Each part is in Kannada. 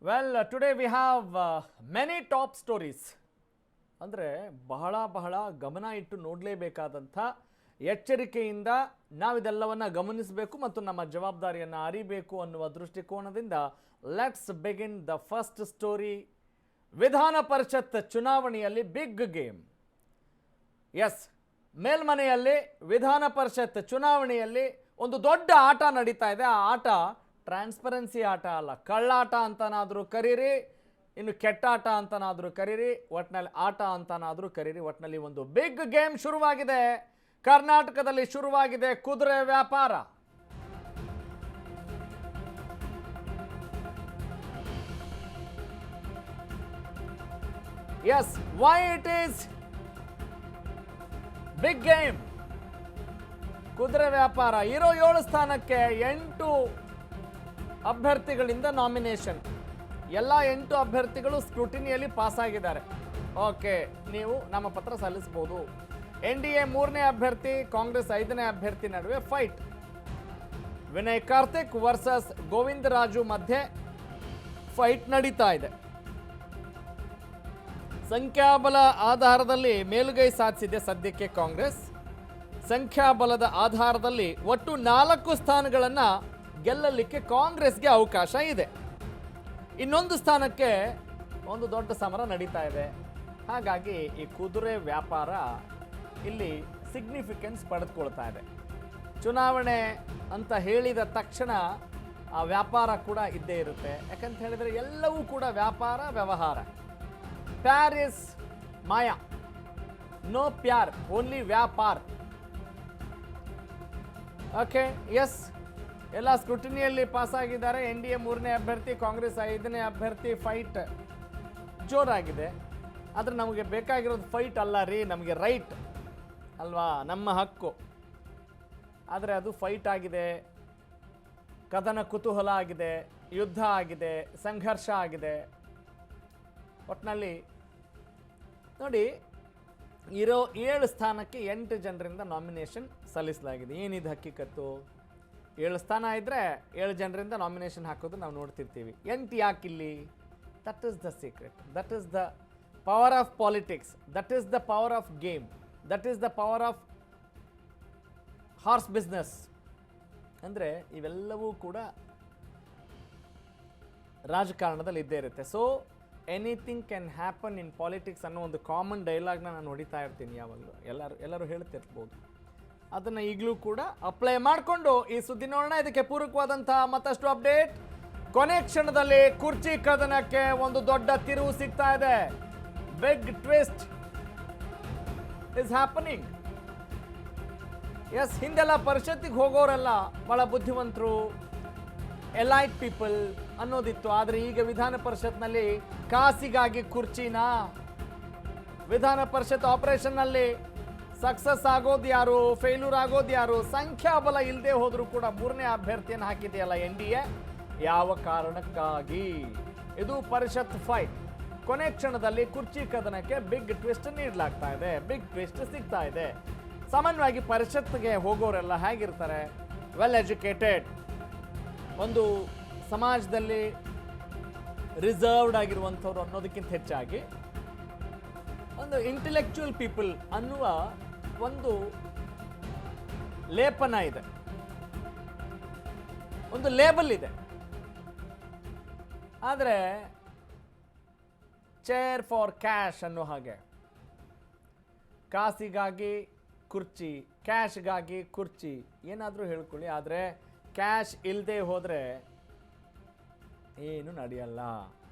Well, today we have many top stories. ಅಂದರೆ ಬಹಳ ಗಮನ ಇಟ್ಟು ನೋಡಲೇಬೇಕಾದಂಥ ಎಚ್ಚರಿಕೆಯಿಂದ ನಾವಿದೆಲ್ಲವನ್ನು ಗಮನಿಸಬೇಕು ಮತ್ತು ನಮ್ಮ ಜವಾಬ್ದಾರಿಯನ್ನು ಅರಿಬೇಕು ಅನ್ನುವ ದೃಷ್ಟಿಕೋನದಿಂದ let's begin the first story. ವಿಧಾನ ಪರಿಷತ್ ಚುನಾವಣೆಯಲ್ಲಿ ಬಿಗ್ ಗೇಮ್. ಎಸ್, ಮೇಲ್ಮನೆಯಲ್ಲಿ ವಿಧಾನ ಪರಿಷತ್ ಚುನಾವಣೆಯಲ್ಲಿ ಒಂದು ದೊಡ್ಡ ಆಟ ನಡೀತಾ ಇದೆ. ಆ ಆಟ ಟ್ರಾನ್ಸ್ಪರೆನ್ಸಿ ಆಟ ಅಲ್ಲ, ಕಳ್ಳಾಟ ಅಂತನಾದರೂ ಕರೀರಿ, ಇನ್ನು ಕೆಟ್ಟಾಟ ಅಂತನಾದರೂ ಕರೀರಿ, ಒಟ್ಟಿನಲ್ಲಿ ಆಟ ಅಂತನಾದರೂ ಕರೀರಿ. ಒಟ್ಟಿನಲ್ಲಿ ಒಂದು ಬಿಗ್ ಗೇಮ್ ಶುರುವಾಗಿದೆ. ಕರ್ನಾಟಕದಲ್ಲಿ ಶುರುವಾಗಿದೆ ಕುದುರೆ ವ್ಯಾಪಾರ. Yes, why it is big game? ಕುದುರೆ ವ್ಯಾಪಾರ. ಇರೋ 7 ಸ್ಥಾನಕ್ಕೆ 8 ಅಭ್ಯರ್ಥಿಗಳಿಂದ ನಾಮಿನೇಷನ್. ಎಲ್ಲ 8 ಅಭ್ಯರ್ಥಿಗಳು ಸ್ಕ್ರೂಟಿನಿಯಲ್ಲಿ ಪಾಸ್ ಆಗಿದ್ದಾರೆ. ಓಕೆ, ನೀವು ನಾಮಪತ್ರ ಸಲ್ಲಿಸಬಹುದು. NDA 3ನೇ ಅಭ್ಯರ್ಥಿ, ಕಾಂಗ್ರೆಸ್ 5ನೇ ಅಭ್ಯರ್ಥಿ ನಡುವೆ ಫೈಟ್. ವಿನಯ್ ಕಾರ್ತಿಕ್ ವರ್ಸಸ್ ಗೋವಿಂದರಾಜು ಮಧ್ಯೆ ಫೈಟ್ ನಡೀತಾ ಇದೆ. ಸಂಖ್ಯಾಬಲ ಆಧಾರದಲ್ಲಿ ಮೇಲುಗೈ ಸಾಧಿಸಿದೆ ಸದ್ಯಕ್ಕೆ ಕಾಂಗ್ರೆಸ್. ಸಂಖ್ಯಾಬಲದ ಆಧಾರದಲ್ಲಿ ಒಟ್ಟು 4 ಸ್ಥಾನಗಳನ್ನು ಗೆಲ್ಲಲಿಕ್ಕೆ ಕಾಂಗ್ರೆಸ್ಗೆ ಅವಕಾಶ ಇದೆ. ಇನ್ನೊಂದು ಸ್ಥಾನಕ್ಕೆ ಒಂದು ದೊಡ್ಡ ಸಮರ ನಡೀತಾ ಇದೆ. ಹಾಗಾಗಿ ಈ ಕುದುರೆ ವ್ಯಾಪಾರ ಇಲ್ಲಿ ಸಿಗ್ನಿಫಿಕೆನ್ಸ್ ಪಡೆದುಕೊಳ್ತಾ ಇದೆ. ಚುನಾವಣೆ ಅಂತ ಹೇಳಿದ ತಕ್ಷಣ ಆ ವ್ಯಾಪಾರ ಕೂಡ ಇದ್ದೇ ಇರುತ್ತೆ. ಯಾಕಂತ ಹೇಳಿದರೆ ಎಲ್ಲವೂ ಕೂಡ ವ್ಯಾಪಾರ ವ್ಯವಹಾರ. ಪ್ಯಾರಿಸ್ ಮಾಯಾ, ನೋ ಪ್ಯಾರ್, ಓನ್ಲಿ ವ್ಯಾಪಾರ. ಓಕೆ, ಎಸ್, ಎಲ್ಲ ಸ್ಕ್ರೂಟಿನಿಯಲ್ಲಿ ಪಾಸ್ ಆಗಿದ್ದಾರೆ. NDA 3ನೇ ಅಭ್ಯರ್ಥಿ, ಕಾಂಗ್ರೆಸ್ 5ನೇ ಅಭ್ಯರ್ಥಿ. ಫೈಟ್ ಜೋರಾಗಿದೆ. ಆದರೆ ನಮಗೆ ಬೇಕಾಗಿರೋದು ಫೈಟ್ ಅಲ್ಲ ರೀ, ನಮಗೆ ರೈಟ್ ಅಲ್ವಾ, ನಮ್ಮ ಹಕ್ಕು. ಆದರೆ ಅದು ಫೈಟ್ ಆಗಿದೆ, ಕದನ ಕುತೂಹಲ ಆಗಿದೆ, ಯುದ್ಧ ಆಗಿದೆ, ಸಂಘರ್ಷ ಆಗಿದೆ. ಒಟ್ಟಿನಲ್ಲಿ ನೋಡಿ, ಇರೋ 7 ಸ್ಥಾನಕ್ಕೆ 8 ಜನರಿಂದ ನಾಮಿನೇಷನ್ ಸಲ್ಲಿಸಲಾಗಿದೆ. ಏನಿದು ಹಕ್ಕಿಕತ್ತು? 7 ಸ್ಥಾನ ಇದ್ದರೆ 7 ಜನರಿಂದ ನಾಮಿನೇಷನ್ ಹಾಕೋದು ನಾವು ನೋಡ್ತಿರ್ತೀವಿ. 8 ಯಾಕಿಲ್ಲಿ? That is the secret. That is the power of politics. That is the power of game. That is the power of horse business. ಅಂದರೆ ಇವೆಲ್ಲವೂ ಕೂಡ ರಾಜಕಾರಣದಲ್ಲಿ ಇದ್ದೇ ಇರುತ್ತೆ. So anything can happen in politics ಅನ್ನೋ ಒಂದು ಕಾಮನ್ ಡೈಲಾಗ್ನ ನಾನು ಹೊಡಿತಾ ಇರ್ತೀನಿ ಯಾವಾಗಲೂ. ಎಲ್ಲರೂ ಹೇಳ್ತಿರ್ಬೋದು. ಅದನ್ನು ಈಗಲೂ ಕೂಡ ಅಪ್ಲೈ ಮಾಡಿಕೊಂಡು ಈ ಸುದ್ದಿ ನೋಡೋಣ. ಇದಕ್ಕೆ ಪೂರಕವಾದಂತಹ ಮತ್ತಷ್ಟು ಅಪ್ಡೇಟ್. ಕೊನೆ ಕ್ಷಣದಲ್ಲಿ ಕುರ್ಚಿ ಕದನಕ್ಕೆ ಒಂದು ದೊಡ್ಡ ತಿರುವು ಸಿಗ್ತಾ ಇದೆ. Big twist is happening. Yes, ಹಿಂದೆಲ್ಲ ಪರಿಷತ್ತಿಗೆ ಹೋಗೋರೆಲ್ಲ ಬಹಳ ಬುದ್ಧಿವಂತರು, ಎಲೈಟ್ ಪೀಪಲ್ ಅನ್ನೋದಿತ್ತು. ಆದರೆ ಈಗ ವಿಧಾನ ಪರಿಷತ್ನಲ್ಲಿ ಕಾಸಿಗಾಗಿ ಕುರ್ಚಿನ, ವಿಧಾನ ಪರಿಷತ್ ಆಪರೇಷನ್ನಲ್ಲಿ ಸಕ್ಸಸ್ ಆಗೋದು ಯಾರು, ಫೇಲ್ಯೂರ್ ಆಗೋದು ಯಾರು? ಸಂಖ್ಯಾಬಲ ಇಲ್ಲದೆ ಹೋದರೂ ಕೂಡ 3ನೇ ಅಭ್ಯರ್ಥಿಯನ್ನು ಹಾಕಿದೆಯಲ್ಲ NDA, ಯಾವ ಕಾರಣಕ್ಕಾಗಿ? ಇದು ಪರಿಷತ್ ಫೈಟ್. ಕೊನೆ ಕ್ಷಣದಲ್ಲಿ ಕುರ್ಚಿ ಕದನಕ್ಕೆ ಬಿಗ್ ಟ್ವಿಸ್ಟ್ ನೀಡಲಾಗ್ತಾ ಇದೆ. ಬಿಗ್ ಟ್ವಿಸ್ಟ್ ಸಿಗ್ತಾ ಇದೆ. ಸಾಮಾನ್ಯವಾಗಿ ಪರಿಷತ್ಗೆ ಹೋಗೋರೆಲ್ಲ ಹೇಗಿರ್ತಾರೆ? ವೆಲ್ ಎಜುಕೇಟೆಡ್, ಒಂದು ಸಮಾಜದಲ್ಲಿ ರಿಸರ್ವ್ಡ್ ಆಗಿರುವಂಥವ್ರು ಅನ್ನೋದಕ್ಕಿಂತ ಹೆಚ್ಚಾಗಿ ಒಂದು ಇಂಟೆಲೆಕ್ಚುಯಲ್ ಪೀಪಲ್ ಅನ್ನುವ ಒಂದು ಲೇಪನ ಇದೆ, ಒಂದು ಲೇಬಲ್ ಇದೆ. ಆದರೆ ಚೇರ್ ಫಾರ್ ಕ್ಯಾಶ್ ಅನ್ನೋ ಹಾಗೆ, ಕಾಸಿಗಾಗಿ ಕುರ್ಚಿ, ಕ್ಯಾಶ್ಗಾಗಿ ಕುರ್ಚಿ, ಏನಾದರೂ ಹೇಳ್ಕೊಳ್ಳಿ. ಆದರೆ ಕ್ಯಾಶ್ ಇಲ್ಲದೆ ಹೋದರೆ ಏನು ನಡೆಯಲ್ಲ.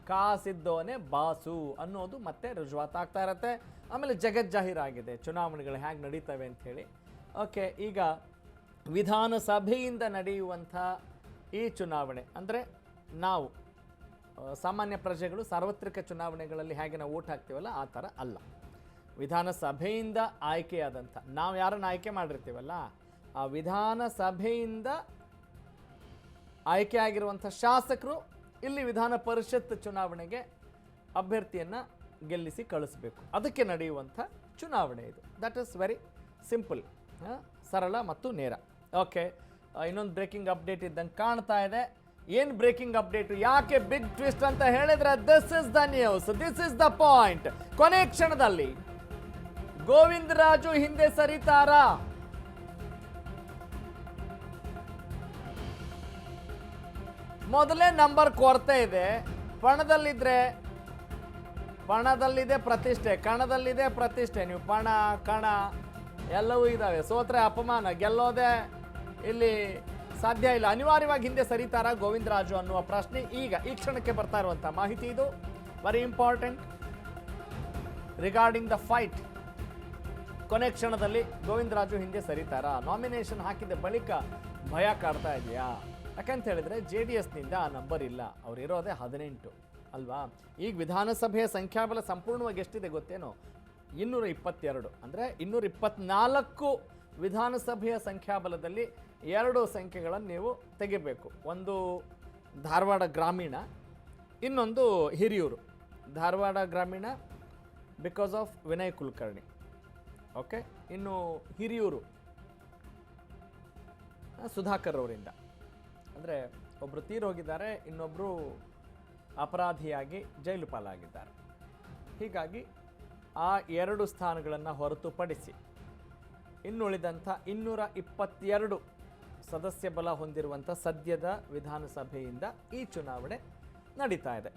ಕಾಸಿದ್ದವನೇ ಬಾಸು ಅನ್ನೋದು ಮತ್ತೆ ರುಜುವಾತಾಗ್ತಾ ಇರುತ್ತೆ. ಆಮೇಲೆ ಜಗಜ್ಜಾಹೀರಾಗಿದೆ ಚುನಾವಣೆಗಳು ಹೇಗೆ ನಡೀತವೆ ಅಂಥೇಳಿ. ಓಕೆ, ಈಗ ವಿಧಾನಸಭೆಯಿಂದ ನಡೆಯುವಂಥ ಈ ಚುನಾವಣೆ ಅಂದರೆ ನಾವು ಸಾಮಾನ್ಯ ಪ್ರಜೆಗಳು ಸಾರ್ವತ್ರಿಕ ಚುನಾವಣೆಗಳಲ್ಲಿ ಹೇಗೆ ನಾವು ಓಟ್ ಹಾಕ್ತೀವಲ್ಲ ಆ ಥರ ಅಲ್ಲ. ವಿಧಾನಸಭೆಯಿಂದ ಆಯ್ಕೆಯಾದಂಥ, ನಾವು ಯಾರನ್ನು ಆಯ್ಕೆ ಮಾಡಿರ್ತೀವಲ್ಲ, ಆ ವಿಧಾನಸಭೆಯಿಂದ ಆಯ್ಕೆ ಆಗಿರುವಂಥ ಶಾಸಕರು ಇಲ್ಲಿ ವಿಧಾನ ಪರಿಷತ್ ಚುನಾವಣೆಗೆ ಅಭ್ಯರ್ಥಿಯನ್ನು ಗೆಲ್ಲಿಸಿ ಕಳಿಸಬೇಕು. ಅದಕ್ಕೆ ನಡೆಯುವಂಥ ಚುನಾವಣೆ ಇದು. ದಟ್ ಈಸ್ ವೆರಿ ಸಿಂಪಲ್, ಸರಳ ಮತ್ತು ನೇರ. ಓಕೆ, ಇನ್ನೊಂದು ಬ್ರೇಕಿಂಗ್ ಅಪ್ಡೇಟ್ ಇದ್ದಂಗೆ ಕಾಣ್ತಾ ಇದೆ. ಏನ್ ಬ್ರೇಕಿಂಗ್ ಅಪ್ಡೇಟ್, ಯಾಕೆ ಬಿಗ್ ಟ್ವಿಸ್ಟ್ ಅಂತ ಹೇಳಿದ್ರೆ this is the news, this is the point. ಕೊನೆ ಕ್ಷಣದಲ್ಲಿ ಗೋವಿಂದರಾಜು ಹಿಂದೆ ಸರಿತಾರಾ? ಮೊದಲೇ ನಂಬರ್ ಕೊರತೆ ಇದೆ. ಪಣದಲ್ಲಿದೆ ಪ್ರತಿಷ್ಠೆ, ಕಣದಲ್ಲಿದೆ ಪ್ರತಿಷ್ಠೆ. ನೀವು ಪಣ ಕಣ ಎಲ್ಲವೂ ಇದಾವೆ. ಸೋತ್ರೆ ಅಪಮಾನ, ಗೆಲ್ಲೋದೇ ಇಲ್ಲಿ ಸಾಧ್ಯ ಇಲ್ಲ. ಅನಿವಾರ್ಯವಾಗಿ ಹಿಂದೆ ಸರಿತಾರ ಗೋವಿಂದರಾಜು ಅನ್ನುವ ಪ್ರಶ್ನೆ ಈಗ ಈ ಕ್ಷಣಕ್ಕೆ ಬರ್ತಾ ಇರುವಂಥ ಮಾಹಿತಿ ಇದು. Very important regarding the fight. ಕೊನೆ ಕ್ಷಣದಲ್ಲಿ ಗೋವಿಂದರಾಜು ಹಿಂದೆ ಸರಿತಾರ? ನಾಮಿನೇಷನ್ ಹಾಕಿದ ಬಳಿಕ ಭಯ ಕಾಡ್ತಾ ಇದೆಯಾ? ಯಾಕಂತ ಹೇಳಿದ್ರೆ JDSನಿಂದ ಆ ನಂಬರ್ ಇಲ್ಲ, ಅವ್ರು ಇರೋದೇ 18 ಅಲ್ವಾ? ಈಗ ವಿಧಾನಸಭೆಯ ಸಂಖ್ಯಾಬಲ ಸಂಪೂರ್ಣವಾಗಿ ಎಷ್ಟಿದೆ ಗೊತ್ತೇನೋ? 222. ಅಂದರೆ 224 ವಿಧಾನಸಭೆಯ ಸಂಖ್ಯಾಬಲದಲ್ಲಿ 2 ಸಂಖ್ಯೆಗಳನ್ನು ನೀವು ತೆಗಿಬೇಕು. ಒಂದು ಧಾರವಾಡ ಗ್ರಾಮೀಣ, ಇನ್ನೊಂದು ಹಿರಿಯೂರು. ಧಾರವಾಡ ಗ್ರಾಮೀಣ because of Vinay Kulkarni, okay. ಇನ್ನು ಹಿರಿಯೂರು ಸುಧಾಕರ್ ಅವರಿಂದ, ಅಂದರೆ ಒಬ್ಬರು ತೀರೋಗಿದ್ದಾರೆ, ಇನ್ನೊಬ್ಬರು ಅಪರಾಧಿಯಾಗಿ ಜೈಲು ಪಾಲಾಗಿದ್ದಾರೆ. ಹೀಗಾಗಿ ಆ 2 ಸ್ಥಾನಗಳನ್ನು ಹೊರತುಪಡಿಸಿ ಇನ್ನುಳಿದಂಥ 222 ಸದಸ್ಯ ಬಲ ಹೊಂದಿರುವಂಥ ಸದ್ಯದ ವಿಧಾನಸಭೆಯಿಂದ ಈ ಚುನಾವಣೆ ನಡೀತಾ ಇದೆ.